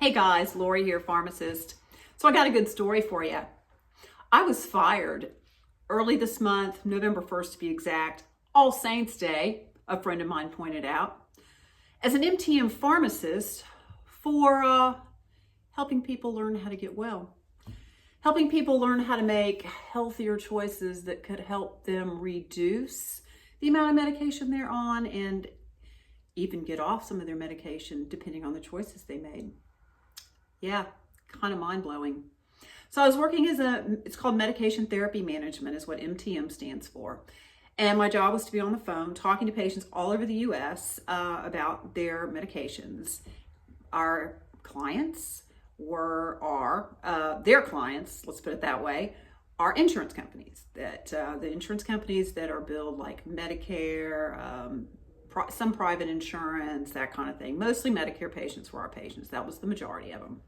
Hey guys, Lori here, pharmacist. So I got a good story for you. I was fired early this month, November 1st to be exact, All Saints Day, a friend of mine pointed out, as an MTM pharmacist for helping people learn how to get well. Helping people learn how to make healthier choices that could help them reduce the amount of medication they're on and even get off some of their medication depending on the choices they made. Yeah, kind of mind-blowing. So I was working as it's called medication therapy management is what MTM stands for. And my job was to be on the phone talking to patients all over the US about their medications. Our clients their clients, let's put it that way, are insurance companies. The insurance companies that are billed like Medicare, some private insurance, that kind of thing. Mostly Medicare patients were our patients. That was the majority of them.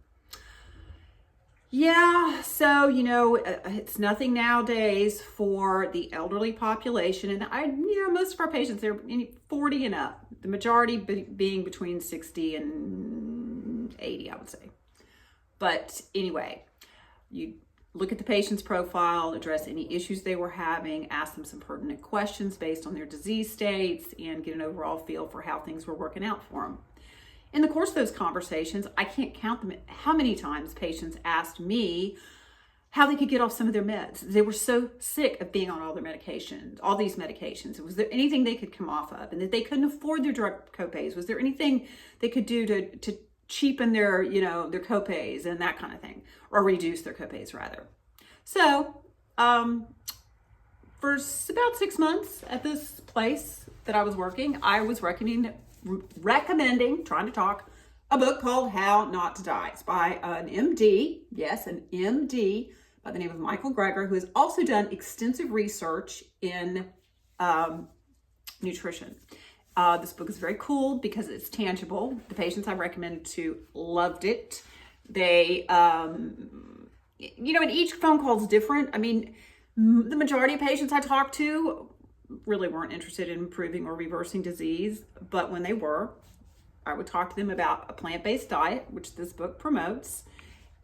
Yeah, so, it's nothing nowadays for the elderly population. And most of our patients, they're 40 and up. The majority being between 60 and 80, I would say. But anyway, you look at the patient's profile, address any issues they were having, ask them some pertinent questions based on their disease states, and get an overall feel for how things were working out for them. In the course of those conversations, I can't count them how many times patients asked me how they could get off some of their meds. They were so sick of being on all these medications. Was there anything they could come off of, and that they couldn't afford their drug copays? Was there anything they could do to cheapen their copays and that kind of thing, or reduce their copays rather? So, for about 6 months at this place that I was working, I was recommending a book called How Not to Die. It's by an MD, yes, an MD by the name of Michael Greger, who has also done extensive research in nutrition. This book is very cool because it's tangible. The patients I recommended to loved it. They, and each phone call is different. I mean, the majority of patients I talked to really weren't interested in improving or reversing disease, but when they were, I would talk to them about a plant-based diet, which this book promotes,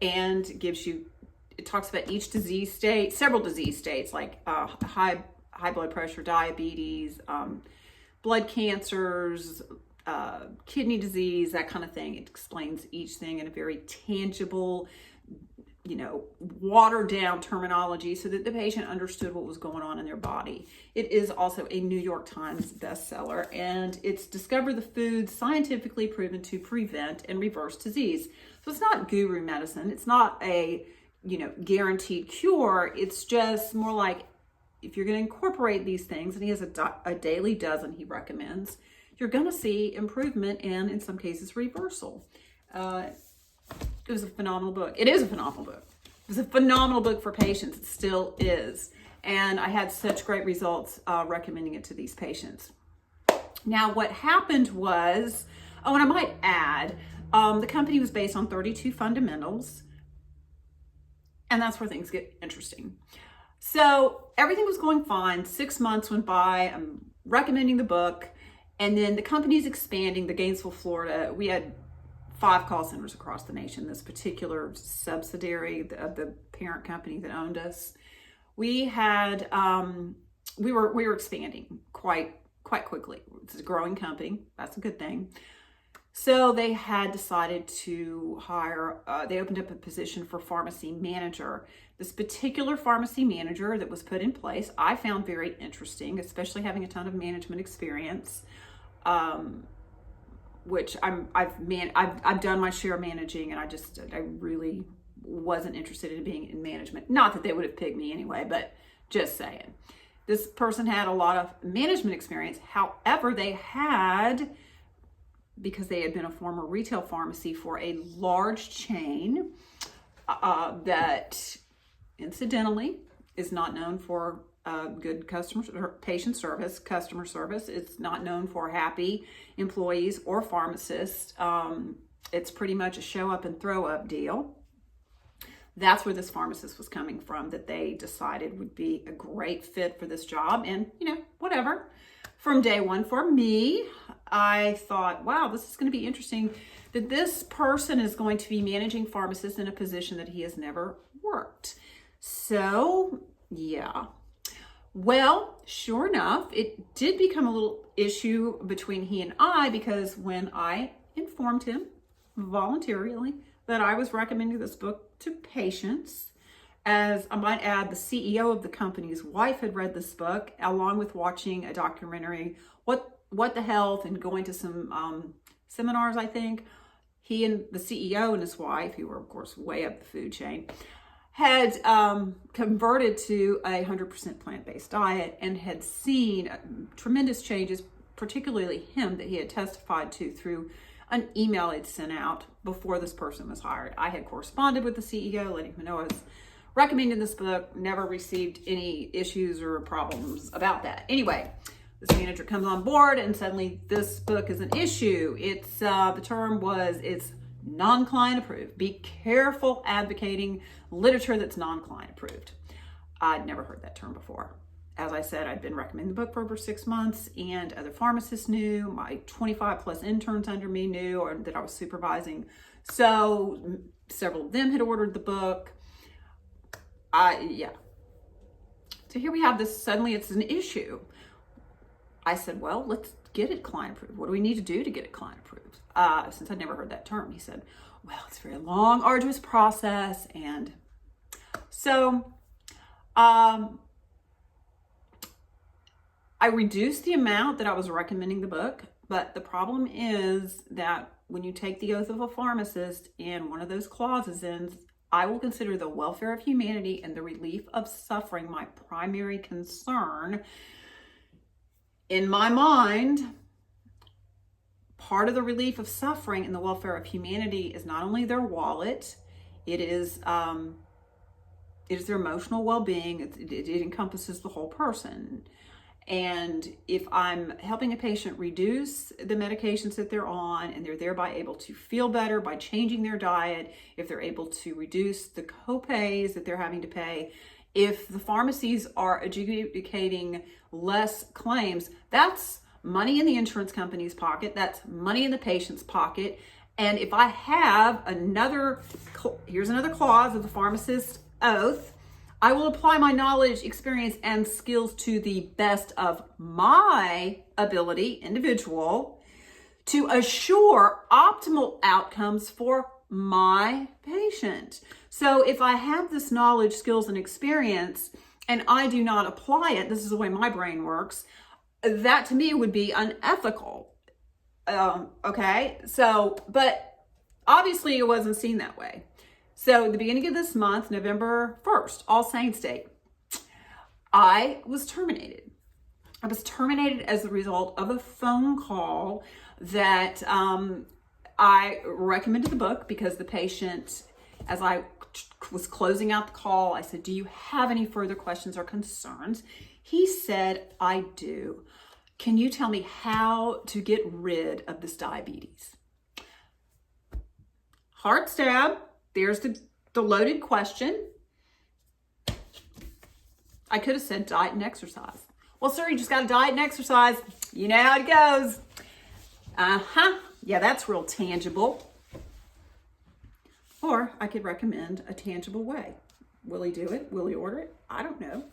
and it talks about each disease state, several disease states like high blood pressure, diabetes, blood cancers, kidney disease, that kind of thing. It explains each thing in a very tangible, watered down terminology so that the patient understood what was going on in their body. It is also a New York Times bestseller, and it's Discover the Foods Scientifically Proven to Prevent and Reverse Disease. So it's not guru medicine. It's not a, guaranteed cure. It's just more like, if you're going to incorporate these things, and he has a daily dozen he recommends, you're going to see improvement and, in some cases, reversal. It was a phenomenal book. It is a phenomenal book. It was a phenomenal book for patients. It still is. And I had such great results recommending it to these patients. Now, what happened was, and I might add, the company was based on 32 fundamentals. And that's where things get interesting. So everything was going fine. 6 months went by. I'm recommending the book. And then the company's expanding. The Gainesville, Florida, we had 5 call centers across the nation. This particular subsidiary of the parent company that owned us, we had we were expanding quite quickly. It's a growing company. That's a good thing. So they had decided to hire. They opened up a position for pharmacy manager. This particular pharmacy manager that was put in place, I found very interesting, especially having a ton of management experience. Which I've done my share of managing, and I really wasn't interested in being in management. Not that they would have picked me anyway, but just saying. This person had a lot of management experience. However, because they had been a former retail pharmacy for a large chain that incidentally is not known for good patient service, customer service. It's not known for happy employees or pharmacists. It's pretty much a show up and throw up deal. That's where this pharmacist was coming from, that they decided would be a great fit for this job. And, whatever. From day one for me, I thought, wow, this is going to be interesting that this person is going to be managing pharmacist in a position that he has never worked. So, yeah. Well, sure enough, it did become a little issue between he and I, because when I informed him voluntarily that I was recommending this book to patients, as I might add, the CEO of the company's wife had read this book, along with watching a documentary, What the Health, and going to some seminars, I think. He and the CEO and his wife, who were, of course, way up the food chain, had converted to a 100% plant-based diet and had seen tremendous changes, particularly him, that he had testified to through an email I'd sent out before this person was hired. I had corresponded with the CEO, letting him know I was recommending this book, never received any issues or problems about that. Anyway, this manager comes on board and suddenly this book is an issue. It's the term was, it's non-client approved. Be careful advocating literature that's non-client approved. I'd never heard that term before. As I said, I'd been recommending the book for over 6 months, and other pharmacists knew, my 25 plus interns under me knew, or that I was supervising. So several of them had ordered the book. Yeah. So here we have this, suddenly it's an issue. I said, well, let's get it client approved. What do we need to do to get it client approved? Since I'd never heard that term, he said, well, it's a very long, arduous process. And so, I reduced the amount that I was recommending the book, but the problem is that when you take the oath of a pharmacist and one of those clauses ends, I will consider the welfare of humanity and the relief of suffering my primary concern. In my mind, part of the relief of suffering and the welfare of humanity is not only their wallet, it is their emotional well-being. It encompasses the whole person. And if I'm helping a patient reduce the medications that they're on, and they're thereby able to feel better by changing their diet, if they're able to reduce the copays that they're having to pay, if the pharmacies are adjudicating less claims, that's money in the insurance company's pocket, that's money in the patient's pocket. And if I have here's another clause of the pharmacist's oath, I will apply my knowledge, experience, and skills to the best of my ability, individual, to assure optimal outcomes for my patient. So if I have this knowledge, skills, and experience, and I do not apply it, this is the way my brain works, that to me would be unethical. Okay, so, but obviously it wasn't seen that way. So the beginning of this month, November 1st, All Saints Day, I was terminated. I was terminated as a result of a phone call that I recommended the book because the patient, as I was closing out the call, I said, do you have any further questions or concerns? He said, I do. Can you tell me how to get rid of this diabetes? Hard stab. There's the loaded question. I could have said diet and exercise. Well, sir, you just got to diet and exercise. You know how it goes. Yeah, that's real tangible. Or I could recommend a tangible way. Will he do it? Will he order it? I don't know,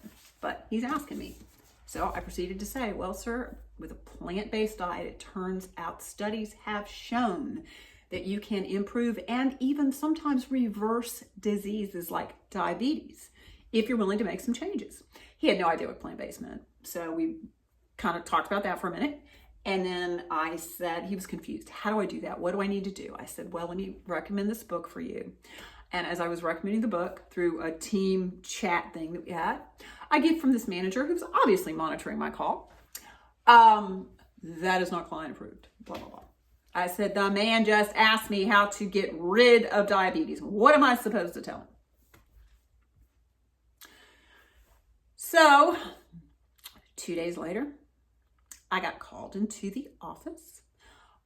but he's asking me. So I proceeded to say, well, sir, with a plant-based diet, it turns out studies have shown that you can improve and even sometimes reverse diseases like diabetes if you're willing to make some changes. He had no idea what plant-based meant. So we kind of talked about that for a minute. And then I said, he was confused. How do I do that? What do I need to do? I said, well, let me recommend this book for you. And as I was recommending the book through a team chat thing that we had, I get from this manager who's obviously monitoring my call, that is not client approved, blah, blah, blah. I said, the man just asked me how to get rid of diabetes. What am I supposed to tell him? So 2 days later, I got called into the office.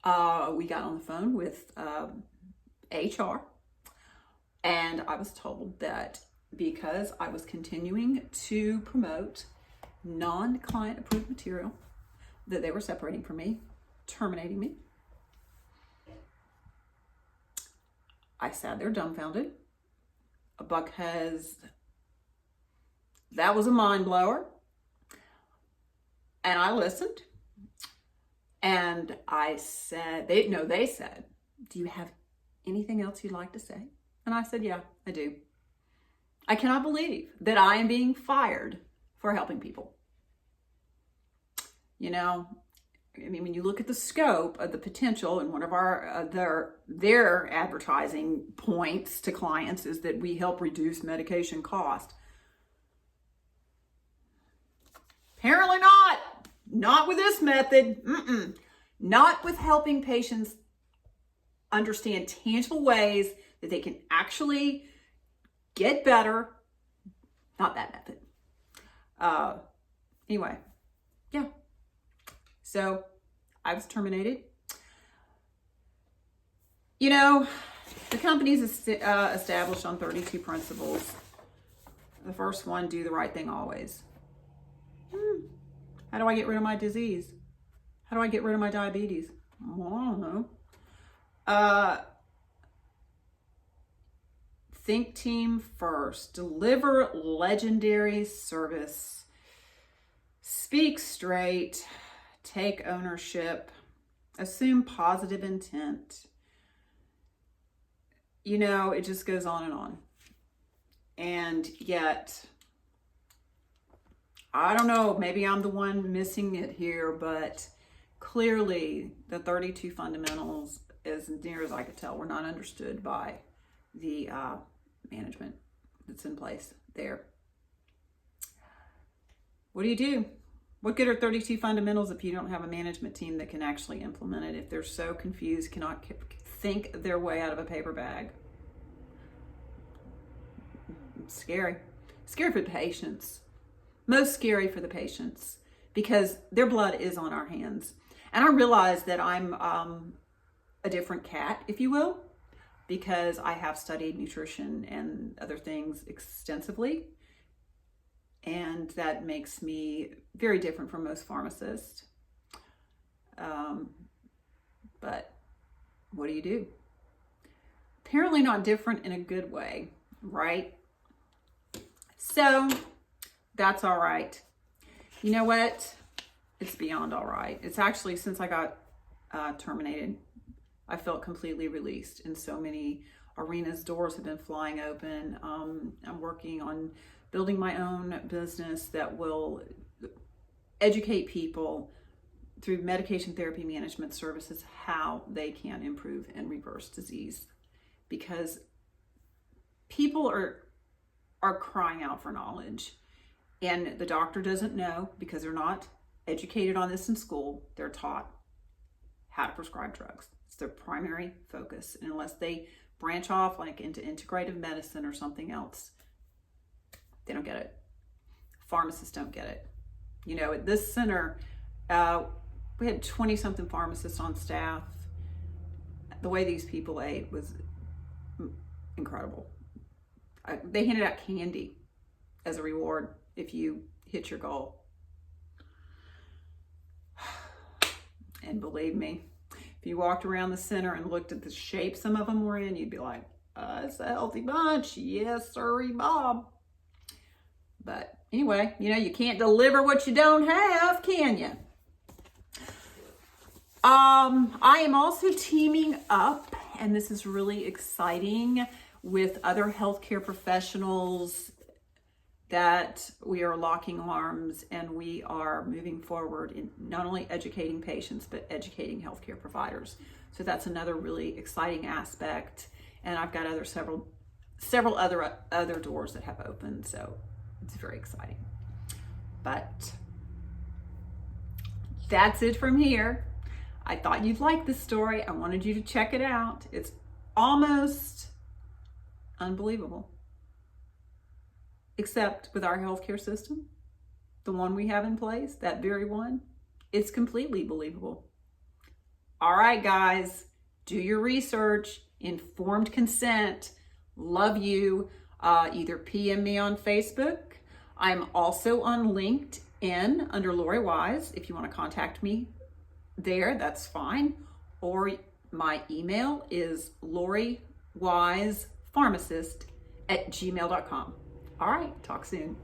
We got on the phone with HR, and I was told that because I was continuing to promote non-client approved material, that they were separating from me, terminating me. I sat there dumbfounded because that was a mind blower. And I listened. And I said, they said, do you have anything else you'd like to say? And I said, yeah, I do. I cannot believe that I am being fired for helping people. You know, I mean, when you look at the scope of the potential, and one of our their advertising points to clients is that we help reduce medication cost. Apparently not. Not with this method. Not with helping patients understand tangible ways that they can actually get better. Not that method. Anyway, yeah. So I was terminated. You know, the company's established on 32 principles. The first one, do the right thing always. How do I get rid of my disease? How do I get rid of my diabetes? Well, I don't know. Think team first. Deliver legendary service. Speak straight. Take ownership. Assume positive intent. You know, it just goes on and on. And yet, I don't know, maybe I'm the one missing it here, but clearly the 32 fundamentals, as near as I could tell, were not understood by the management that's in place there. What do you do? What good are 32 fundamentals if you don't have a management team that can actually implement it, if they're so confused, cannot think their way out of a paper bag? It's scary. Scary for the patients. Most scary for the patients, because their blood is on our hands. And I realize that I'm a different cat, if you will, because I have studied nutrition and other things extensively. And that makes me very different from most pharmacists. But what do you do? Apparently not different in a good way, right? So that's all right. You know what? It's beyond all right. It's actually, since I got terminated, I felt completely released in so many arenas. Doors have been flying open. I'm working on building my own business that will educate people through medication therapy management services how they can improve and reverse disease, because people are crying out for knowledge. And the doctor doesn't know, because they're not educated on this in school. They're taught how to prescribe drugs. It's their primary focus. And unless they branch off like into integrative medicine or something else, they don't get it. Pharmacists don't get it. You know, at this center, we had 20-something pharmacists on staff. The way these people ate was incredible. They handed out candy as a reward if you hit your goal. And believe me, if you walked around the center and looked at the shape some of them were in, you'd be like, it's a healthy bunch. Yes, sirree, Bob. But anyway, you know, you can't deliver what you don't have, can you? I am also teaming up, and this is really exciting, with other healthcare professionals that we are locking arms, and we are moving forward in not only educating patients, but educating healthcare providers. So that's another really exciting aspect. And I've got several other doors that have opened. So it's very exciting. But that's it from here. I thought you'd like this story. I wanted you to check it out. It's almost unbelievable. Except with our healthcare system, the one we have in place, that very one, it's completely believable. All right, guys, do your research. Informed consent. Love you. Either PM me on Facebook. I'm also on LinkedIn under Lori Wise. If you want to contact me there, that's fine. Or my email is Lori wise pharmacist at gmail.com. All right, talk soon.